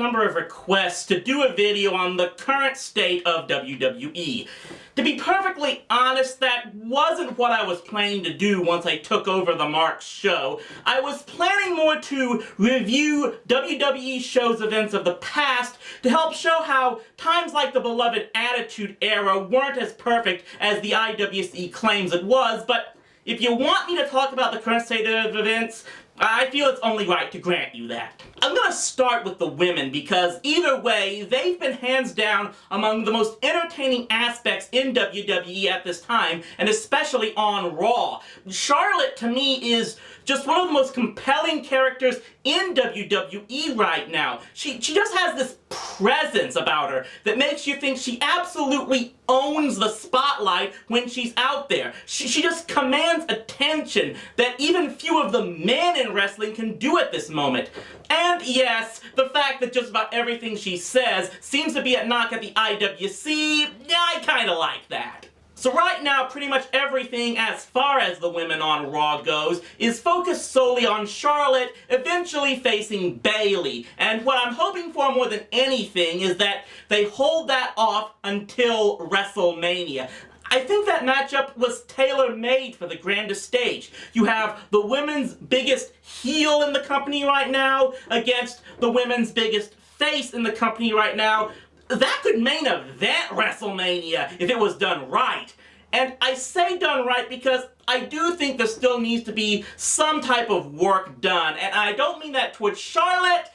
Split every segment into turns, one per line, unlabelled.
number of requests to do a video on the current state of WWE. To be perfectly honest, that wasn't what I was planning to do once I took over the Mark's show. I was planning more to review WWE shows events of the past to help show how times like the beloved Attitude Era weren't as perfect as the IWC claims it was, but if you want me to talk about the current state of events, I feel it's only right to grant you that. I'm gonna start with the women because either way, they've been hands down among the most entertaining aspects in WWE at this time, and especially on Raw. Charlotte, to me, is just one of the most compelling characters in WWE right now. She just has this presence about her that makes you think she absolutely owns the spotlight when she's out there. She just commands attention that even few of the men in wrestling can do at this moment. And yes, the fact that just about everything she says seems to be a knock at the IWC, I kinda like that. So right now, pretty much everything as far as the women on Raw goes is focused solely on Charlotte eventually facing Bayley. And what I'm hoping for more than anything is that they hold that off until WrestleMania. I think that matchup was tailor-made for the grandest stage. You have the women's biggest heel in the company right now against the women's biggest face in the company right now. That could main event WrestleMania if it was done right. And I say done right because I do think there still needs to be some type of work done. And I don't mean that towards Charlotte.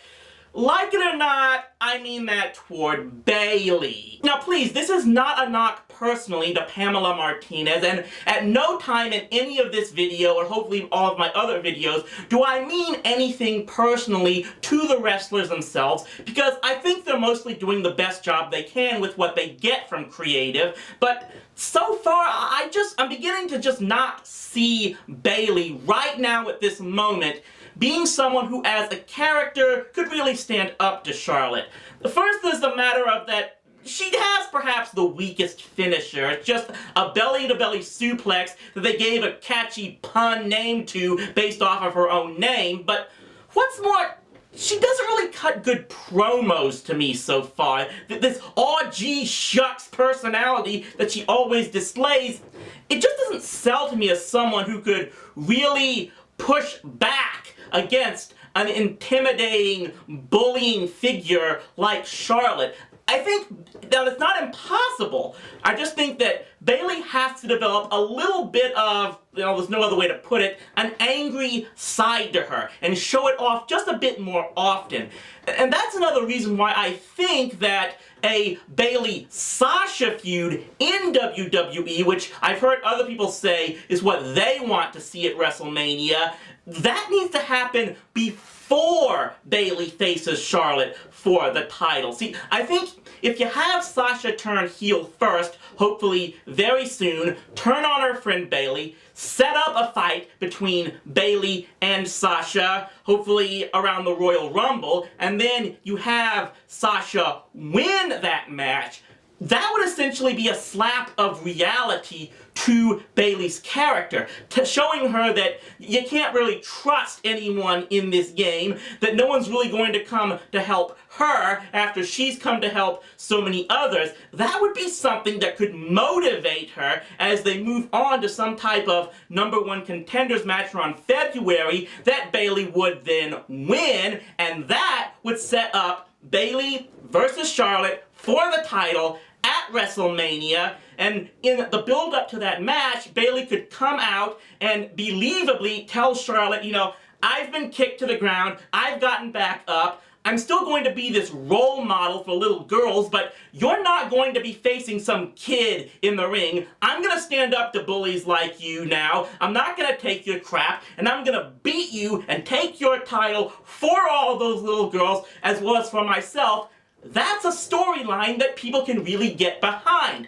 Like it or not, I mean that toward Bayley. Now please, this is not a knock personally to Pamela Martinez, and at no time in any of this video, or hopefully all of my other videos, do I mean anything personally to the wrestlers themselves, because I think they're mostly doing the best job they can with what they get from creative, but so far, I'm beginning to just not see Bayley right now at this moment being someone who, as a character, could really stand up to Charlotte. The first is the matter of that she has perhaps the weakest finisher. It's just a belly-to-belly suplex that they gave a catchy pun name to based off of her own name, but what's more, she doesn't really cut good promos to me so far. This aw gee shucks personality that she always displays, it just doesn't sell to me as someone who could really push back against an intimidating, bullying figure like Charlotte. I think that it's not impossible. I just think that Bayley has to develop a little bit of, there's no other way to put it, an angry side to her and show it off just a bit more often. And that's another reason why I think that a Bayley-Sasha feud in WWE, which I've heard other people say is what they want to see at WrestleMania, that needs to happen before Bayley faces Charlotte for the title. See, I think if you have Sasha turn heel first, hopefully very soon, turn on her friend Bayley, set up a fight between Bayley and Sasha, hopefully around the Royal Rumble, and then you have Sasha win that match, that would essentially be a slap of reality to Bayley's character, showing her that you can't really trust anyone in this game, that no one's really going to come to help her after she's come to help so many others. That would be something that could motivate her as they move on to some type of #1 contenders match around February that Bayley would then win, and that would set up Bayley versus Charlotte for the title at WrestleMania, and in the build-up to that match, Bayley could come out and believably tell Charlotte, I've been kicked to the ground, I've gotten back up, I'm still going to be this role model for little girls, but you're not going to be facing some kid in the ring. I'm gonna stand up to bullies like you now, I'm not gonna take your crap, and I'm gonna beat you and take your title for all those little girls, as well as for myself. That's a storyline that people can really get behind.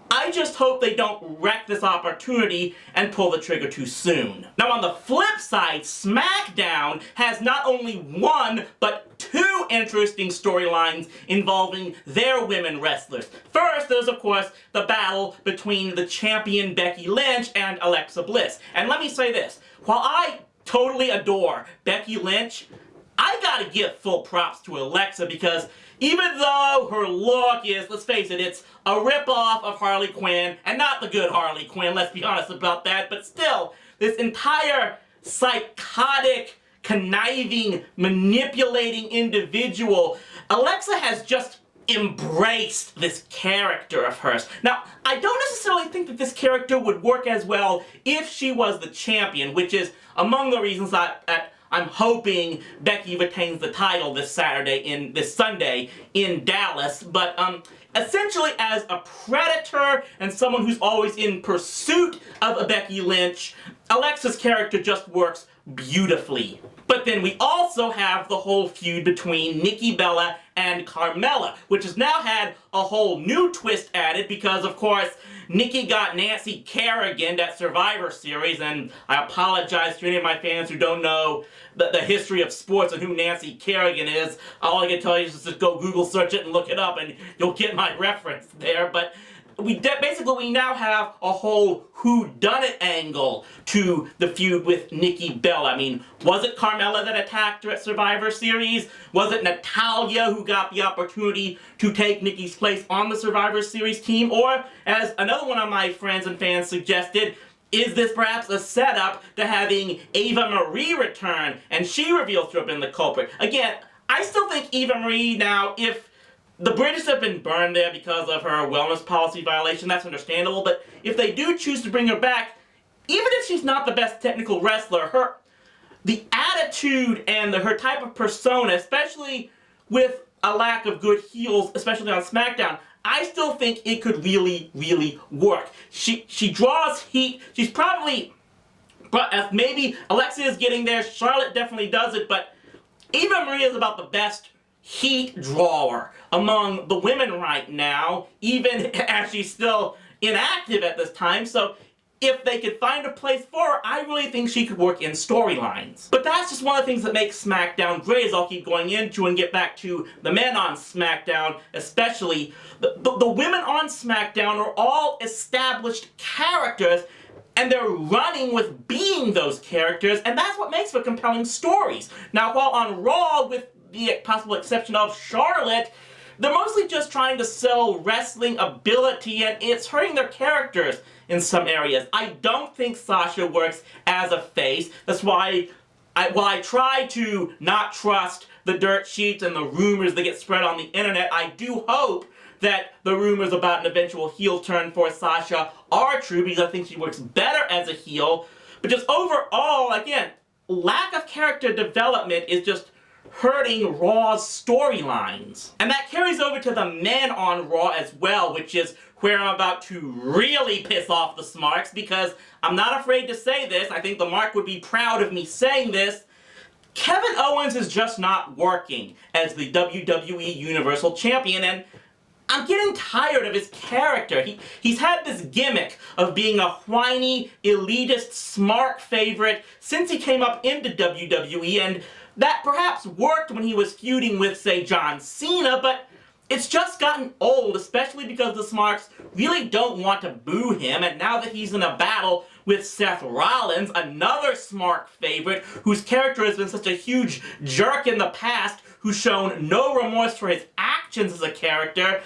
I just hope they don't wreck this opportunity and pull the trigger too soon. Now on the flip side, SmackDown has not only one, but two interesting storylines involving their women wrestlers. First, there's of course the battle between the champion Becky Lynch and Alexa Bliss. And let me say this, while I totally adore Becky Lynch, I gotta give full props to Alexa because even though her look is, let's face it, it's a ripoff of Harley Quinn, and not the good Harley Quinn, let's be honest about that, but still, this entire psychotic, conniving, manipulating individual, Alexa has just embraced this character of hers. Now, I don't necessarily think that this character would work as well if she was the champion, which is among the reasons that I'm hoping Becky retains the title this Sunday in Dallas, but essentially as a predator and someone who's always in pursuit of a Becky Lynch, Alexa's character just works beautifully. But then we also have the whole feud between Nikki Bella and Carmella, which has now had a whole new twist added because, of course, Nikki got Nancy Kerrigan at Survivor Series, and I apologize to any of my fans who don't know the history of sports and who Nancy Kerrigan is. All I can tell you is just go Google search it and look it up and you'll get my reference there, but basically we now have a whole whodunit angle to the feud with Nikki Bella. I mean, was it Carmella that attacked her at Survivor Series? Was it Natalya who got the opportunity to take Nikki's place on the Survivor Series team? Or, as another one of my friends and fans suggested, is this perhaps a setup to having Ava Marie return and she reveals to have been the culprit? Again, I still think Eva Marie, now, if the bridges have been burned there because of her wellness policy violation, that's understandable, but if they do choose to bring her back, even if she's not the best technical wrestler, the attitude and her type of persona, especially with a lack of good heels, especially on SmackDown, I still think it could really, really work. She draws heat. She's probably, but maybe Alexa is getting there, Charlotte definitely does it, but Eva Marie is about the best heat drawer among the women right now, even as she's still inactive at this time, so if they could find a place for her, I really think she could work in storylines. But that's just one of the things that makes SmackDown great, as I'll keep going into and get back to the men on SmackDown, especially. The women on SmackDown are all established characters, and they're running with being those characters, and that's what makes for compelling stories. Now, while on Raw, with the possible exception of Charlotte, they're mostly just trying to sell wrestling ability, and it's hurting their characters in some areas. I don't think Sasha works as a face. That's why, while I try to not trust the dirt sheets and the rumors that get spread on the internet, I do hope that the rumors about an eventual heel turn for Sasha are true, because I think she works better as a heel. But just overall, again, lack of character development is just hurting Raw's storylines. And that carries over to the men on Raw as well, which is where I'm about to really piss off the Smarks, because I'm not afraid to say this, I think the Mark would be proud of me saying this, Kevin Owens is just not working as the WWE Universal Champion, and I'm getting tired of his character. He's had this gimmick of being a whiny, elitist, smart favorite since he came up into WWE, and that perhaps worked when he was feuding with, say, John Cena, but it's just gotten old, especially because the Smarks really don't want to boo him, and now that he's in a battle with Seth Rollins, another Smark favorite, whose character has been such a huge jerk in the past, who's shown no remorse for his actions as a character,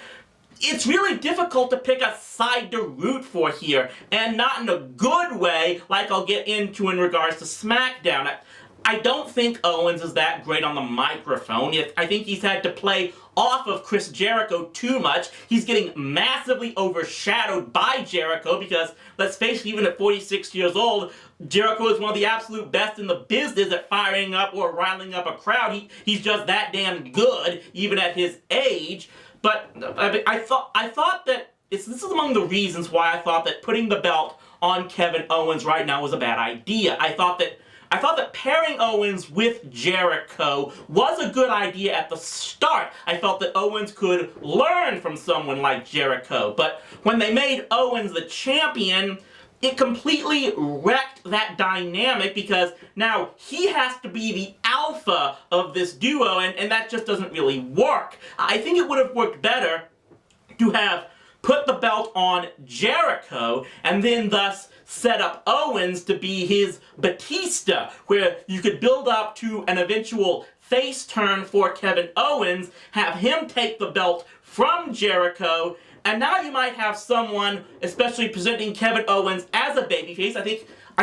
it's really difficult to pick a side to root for here, and not in a good way, like I'll get into in regards to SmackDown. I don't think Owens is that great on the microphone. I think he's had to play off of Chris Jericho too much. He's getting massively overshadowed by Jericho because, let's face it, even at 46 years old, Jericho is one of the absolute best in the business at firing up or riling up a crowd. He's just that damn good, even at his age. But I thought that this is among the reasons why I thought that putting the belt on Kevin Owens right now was a bad idea. I thought that pairing Owens with Jericho was a good idea at the start. I felt that Owens could learn from someone like Jericho. But when they made Owens the champion, it completely wrecked that dynamic, because now he has to be the alpha of this duo, and that just doesn't really work. I think it would have worked better to have put the belt on Jericho, and then thus set up Owens to be his Batista, where you could build up to an eventual face turn for Kevin Owens, have him take the belt from Jericho, and now you might have someone, especially presenting Kevin Owens as a babyface. I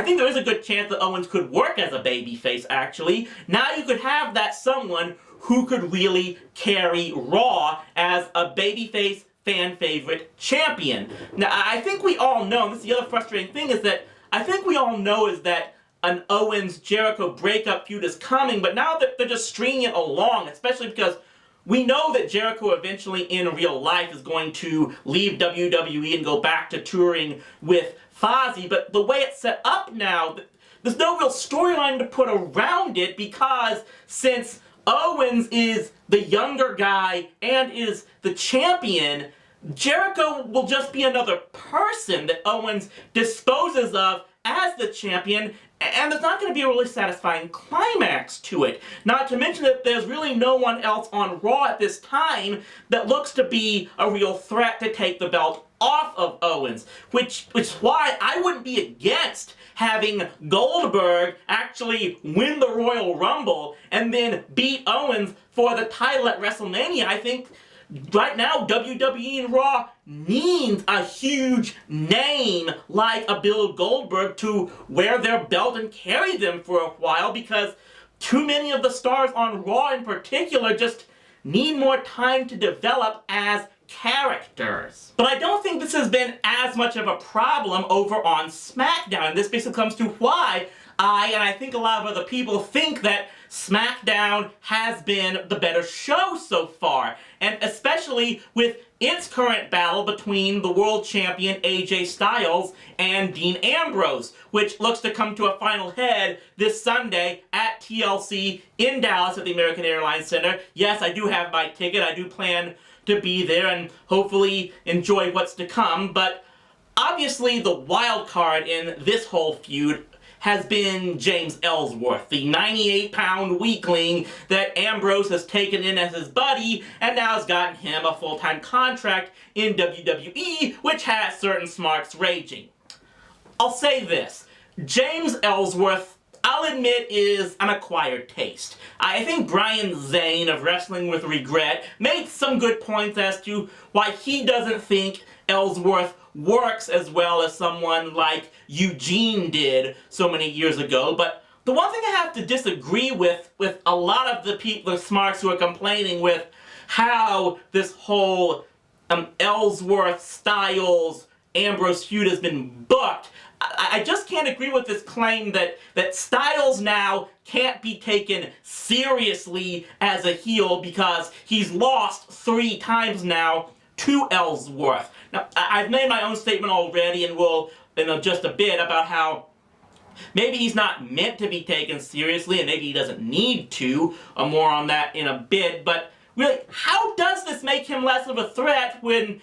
think there is a good chance that Owens could work as a babyface, actually. Now you could have that someone who could really carry Raw as a babyface fan favorite champion. Now, I think we all know, and this is the other frustrating thing, is that I think we all know is that an Owens-Jericho breakup feud is coming, but now that they're just stringing it along, especially because we know that Jericho eventually in real life is going to leave WWE and go back to touring with Fozzy, but the way it's set up now, there's no real storyline to put around it, because since Owens is the younger guy and is the champion, Jericho will just be another person that Owens disposes of as the champion, and there's not going to be a really satisfying climax to it. Not to mention that there's really no one else on Raw at this time that looks to be a real threat to take the belt off of Owens, which is why I wouldn't be against having Goldberg actually win the Royal Rumble and then beat Owens for the title at WrestleMania. I think right now WWE and Raw needs a huge name like a Bill Goldberg to wear their belt and carry them for a while, because too many of the stars on Raw in particular just need more time to develop as characters. But I don't think this has been as much of a problem over on SmackDown, and this basically comes to why I think a lot of other people think that SmackDown has been the better show so far, and especially with its current battle between the world champion AJ Styles and Dean Ambrose, which looks to come to a final head this Sunday at TLC in Dallas at the American Airlines Center. Yes, I do have my ticket. I do plan to be there and hopefully enjoy what's to come, but obviously the wild card in this whole feud has been James Ellsworth, the 98-pound weakling that Ambrose has taken in as his buddy and now has gotten him a full-time contract in WWE, which has certain smarts raging. I'll say this, James Ellsworth, I'll admit, is an acquired taste. I think Brian Zane of Wrestling with Regret made some good points as to why he doesn't think Ellsworth works as well as someone like Eugene did so many years ago, but the one thing I have to disagree with a lot of the people, the smarts who are complaining with how this whole Ellsworth, Styles, Ambrose feud has been booked, I just can't agree with this claim that Styles now can't be taken seriously as a heel because he's lost 3 times now to Ellsworth. Now, I've made my own statement already and will in just a bit about how maybe he's not meant to be taken seriously and maybe he doesn't need to. More on that in a bit, but really, how does this make him less of a threat when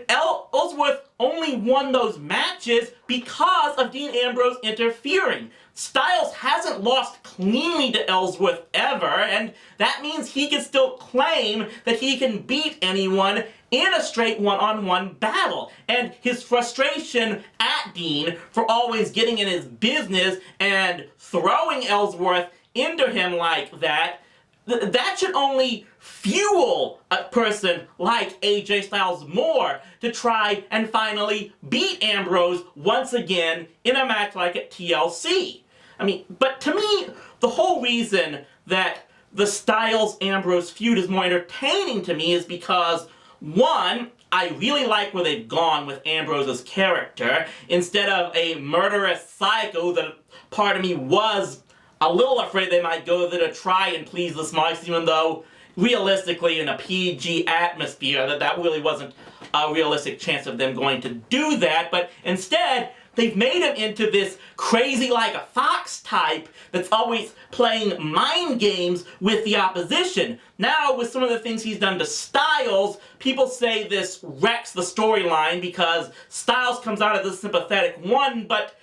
Ellsworth only won those matches because of Dean Ambrose interfering? Styles hasn't lost cleanly to Ellsworth ever, and that means he can still claim that he can beat anyone in a straight one-on-one battle. And his frustration at Dean for always getting in his business and throwing Ellsworth into him like that, that should only fuel a person like AJ Styles more to try and finally beat Ambrose once again in a match like at TLC. I mean, but to me, the whole reason that the Styles-Ambrose feud is more entertaining to me is because, one, I really like where they've gone with Ambrose's character. Instead of a murderous psycho that part of me was a little afraid they might go there to try and please the smarts, even though realistically in a PG atmosphere that really wasn't a realistic chance of them going to do that, but instead they've made him into this crazy like a fox type that's always playing mind games with the opposition. Now, with some of the things he's done to Styles, people say this wrecks the storyline because Styles comes out as the sympathetic one, but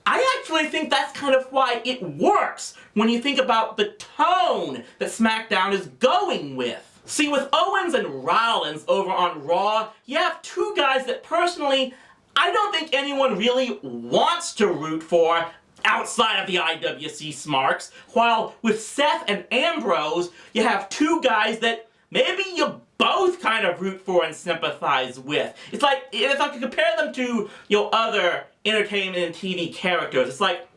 I actually think that's kind of why it works when you think about the tone that SmackDown is going with. See, with Owens and Rollins over on Raw, you have 2 guys that personally I don't think anyone really wants to root for outside of the IWC Smarks, while with Seth and Ambrose, you have two guys that maybe you both kind of root for and sympathize with. It's like, if I could compare them to, other entertainment and TV characters, it's like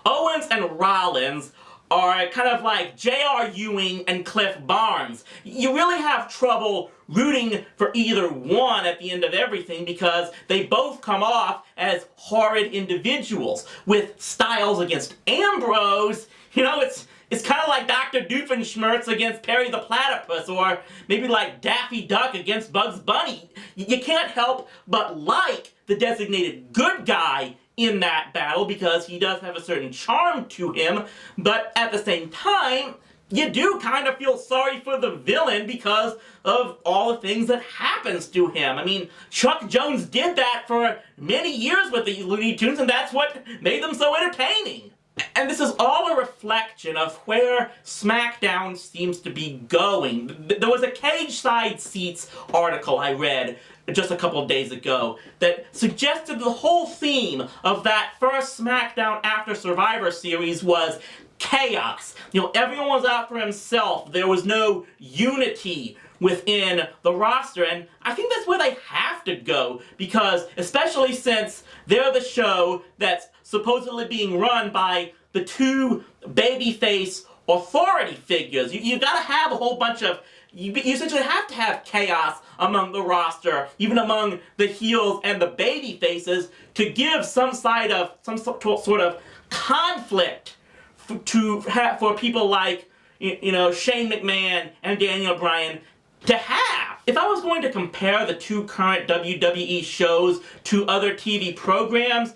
Owens and Rollins are kind of like J.R. Ewing and Cliff Barnes. You really have trouble rooting for either one at the end of everything because they both come off as horrid individuals. With Styles against Ambrose, it's kind of like Dr. Doofenshmirtz against Perry the Platypus, or maybe like Daffy Duck against Bugs Bunny. You can't help but like the designated good guy in that battle because he does have a certain charm to him, but at the same time, you do kind of feel sorry for the villain because of all the things that happens to him. I mean, Chuck Jones did that for many years with the Looney Tunes, and that's what made them so entertaining. And this is all a reflection of where SmackDown seems to be going. There was a Cage Side Seats article I read just a couple of days ago that suggested the whole theme of that first SmackDown after Survivor Series was chaos. Everyone was out for himself. There was no unity within the roster, and I think that's where they have to go, because especially since they're the show that's supposedly being run by the two babyface authority figures. You gotta have a whole bunch of, you essentially have to have chaos among the roster, even among the heels and the baby faces, to give some sort of conflict for people like Shane McMahon and Daniel Bryan to have. If I was going to compare the two current WWE shows to other TV programs,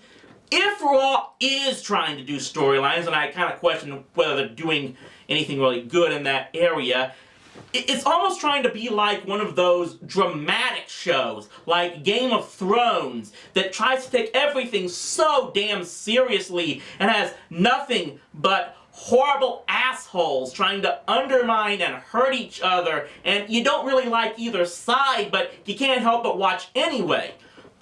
if Raw is trying to do storylines, and I kind of question whether they're doing anything really good in that area, it's almost trying to be like one of those dramatic shows, like Game of Thrones, that tries to take everything so damn seriously and has nothing but horrible assholes trying to undermine and hurt each other, and you don't really like either side, but you can't help but watch anyway.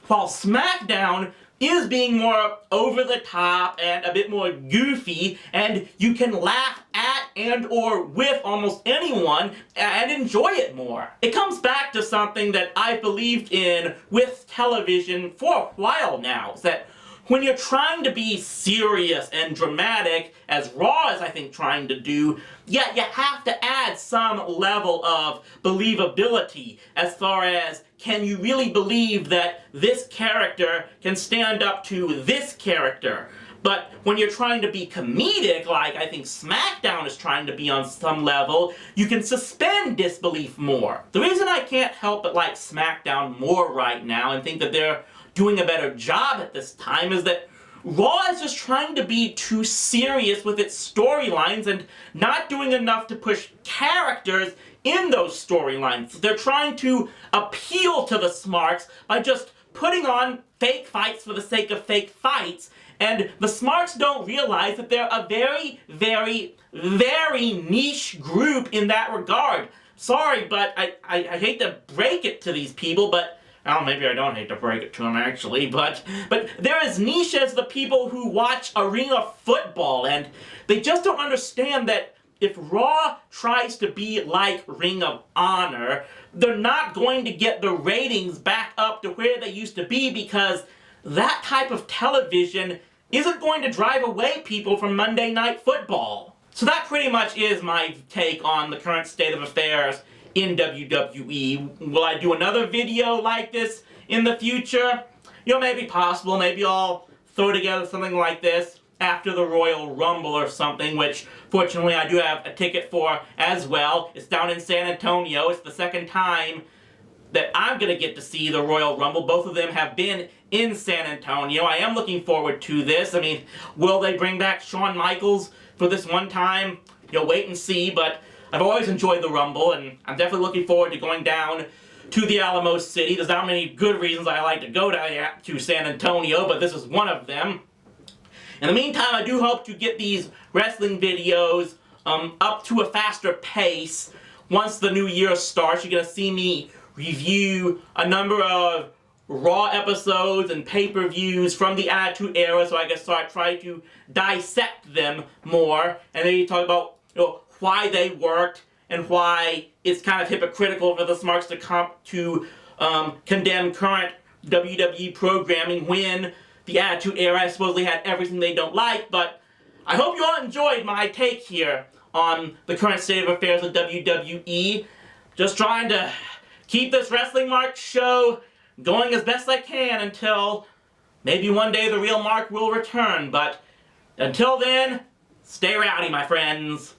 While SmackDown is being more over the top and a bit more goofy, and you can laugh at and or with almost anyone and enjoy it more. It comes back to something that I've believed in with television for a while now, is that when you're trying to be serious and dramatic, as Raw is, I think, trying to do, yet you have to add some level of believability as far as, can you really believe that this character can stand up to this character? But when you're trying to be comedic, like I think SmackDown is trying to be on some level, you can suspend disbelief more. The reason I can't help but like SmackDown more right now and think that they're doing a better job at this time is that Raw is just trying to be too serious with its storylines and not doing enough to push characters in those storylines. They're trying to appeal to the smarks by just putting on fake fights for the sake of fake fights, and the smarks don't realize that they're a very, very, very niche group in that regard. Sorry, but I hate to break it to these people, but well, maybe I don't hate to break it to them, actually, but they're as niche as the people who watch arena football, and they just don't understand that if Raw tries to be like Ring of Honor, they're not going to get the ratings back up to where they used to be, because that type of television isn't going to drive away people from Monday Night Football. So that pretty much is my take on the current state of affairs in WWE. Will I do another video like this in the future? Maybe possible. Maybe I'll throw together something like this after the Royal Rumble or something, which fortunately I do have a ticket for as well. It's down in San Antonio. It's the second time that I'm going to get to see the Royal Rumble. Both of them have been in San Antonio. I am looking forward to this. I mean, will they bring back Shawn Michaels for this one time? Wait and see, but I've always enjoyed the Rumble, and I'm definitely looking forward to going down to the Alamo City. There's not many good reasons I like to go down to San Antonio, but this is one of them. In the meantime, I do hope to get these wrestling videos up to a faster pace. Once the new year starts, you're going to see me review a number of Raw episodes and pay-per-views from the Attitude Era, so I can start trying to dissect them more, and maybe talk about, why they worked and why it's kind of hypocritical for the Smarks to condemn current WWE programming when the Attitude Era supposedly had everything they don't like. But I hope you all enjoyed my take here on the current state of affairs of WWE. Just trying to keep this Wrestling Mark show going as best I can until maybe one day the real Mark will return. But until then, stay rowdy, my friends.